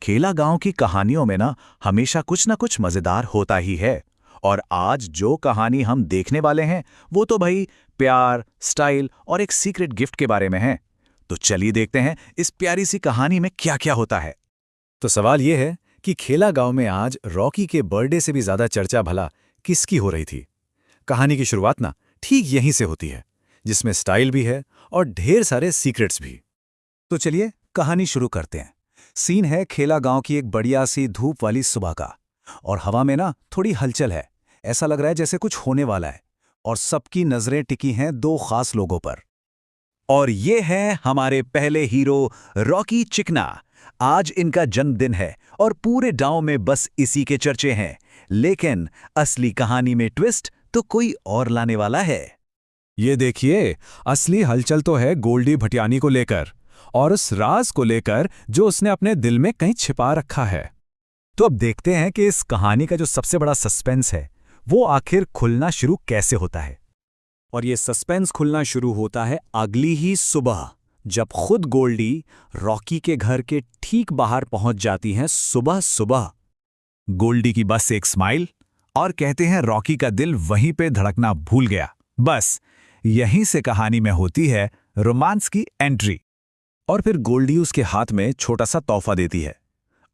खेला गांव की कहानियों में ना हमेशा कुछ ना कुछ मजेदार होता ही है। और आज जो कहानी हम देखने वाले हैं वो तो भाई प्यार, स्टाइल और एक सीक्रेट गिफ्ट के बारे में है। तो चलिए देखते हैं इस प्यारी सी कहानी में क्या क्या होता है। तो सवाल यह है कि खेला गांव में आज रॉकी के बर्थडे से भी ज्यादा चर्चा भला किसकी हो रही थी। कहानी की शुरुआत ना ठीक यहीं से होती है, जिसमें स्टाइल भी है और ढेर सारे सीक्रेट्स भी। तो चलिए कहानी शुरू करते हैं। सीन है खेला गांव की एक बढ़िया सी धूप वाली सुबह का, और हवा में ना थोड़ी हलचल है। ऐसा लग रहा है जैसे कुछ होने वाला है, और सबकी नजरें टिकी हैं दो खास लोगों पर। और ये है हमारे पहले हीरो रॉकी चिकना। आज इनका जन्मदिन है और पूरे गांव में बस इसी के चर्चे हैं। लेकिन असली कहानी में ट्विस्ट तो कोई और लाने वाला है। ये देखिए, असली हलचल तो है गोल्डी भटियानी को लेकर, और उस राज को लेकर जो उसने अपने दिल में कहीं छिपा रखा है। तो अब देखते हैं कि इस कहानी का जो सबसे बड़ा सस्पेंस है वो आखिर खुलना शुरू कैसे होता है। और ये सस्पेंस खुलना शुरू होता है अगली ही सुबह, जब खुद गोल्डी रॉकी के घर के ठीक बाहर पहुंच जाती हैं। सुबह सुबह गोल्डी की बस एक स्माइल, और कहते हैं रॉकी का दिल वहीं पे धड़कना भूल गया। बस यहीं से कहानी में होती है रोमांस की एंट्री। और फिर गोल्डी उसके हाथ में छोटा सा तोहफा देती है।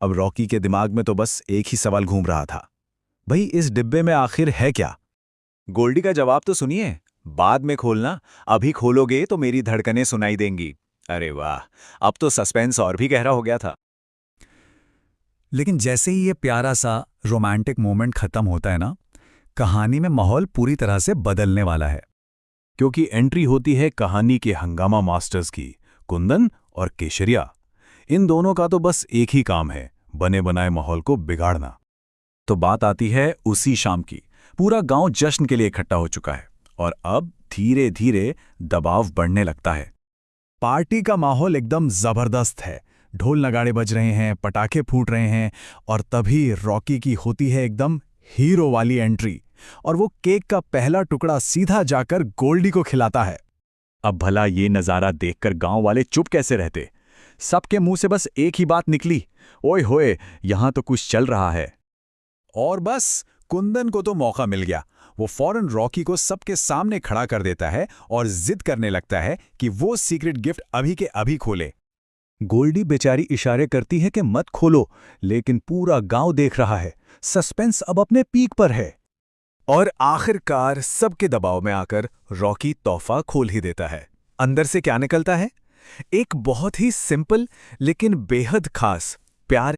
अब रॉकी के दिमाग में तो बस एक ही सवाल घूम रहा था, भाई इस डिब्बे में आखिर है क्या। गोल्डी का जवाब तो सुनिए, बाद में खोलना, अभी खोलोगे तो मेरी धड़कनें सुनाई देंगी। अरे वाह, अब तो सस्पेंस और भी गहरा हो गया था। लेकिन जैसे ही ये प्यारा सा रोमांटिक मोमेंट खत्म होता है ना, कहानी में माहौल पूरी तरह से बदलने वाला है। क्योंकि एंट्री होती है कहानी के हंगामा मास्टर्स की, कुंदन और केशरिया। इन दोनों का तो बस एक ही काम है, बने बनाए माहौल को बिगाड़ना। तो बात आती है उसी शाम की। पूरा गांव जश्न के लिए इकट्ठा हो चुका है, और अब धीरे धीरे दबाव बढ़ने लगता है। पार्टी का माहौल एकदम जबरदस्त है। ढोल नगाड़े बज रहे हैं, पटाखे फूट रहे हैं, और तभी रॉकी की होती है एकदम हीरो वाली एंट्री, और वो केक का पहला टुकड़ा सीधा जाकर गोल्डी को खिलाता है। अब भला ये नज़ारा देखकर गांव वाले चुप कैसे रहते। सबके मुंह से बस एक ही बात निकली, ओए होए, यहां तो कुछ चल रहा है। और बस कुंदन को तो मौका मिल गया। वो फौरन रॉकी को सबके सामने खड़ा कर देता है और जिद करने लगता है कि वो सीक्रेट गिफ्ट अभी के अभी खोले। गोल्डी बेचारी इशारे करती है कि मत खोलो, लेकिन पूरा गांव देख रहा है। सस्पेंस अब अपने पीक पर है। और आखिरकार सबके दबाव में आकर रॉकी तोहफा खोल ही देता है। अंदर से क्या निकलता है? एक बहुत ही सिंपल लेकिन बेहद खास प्यार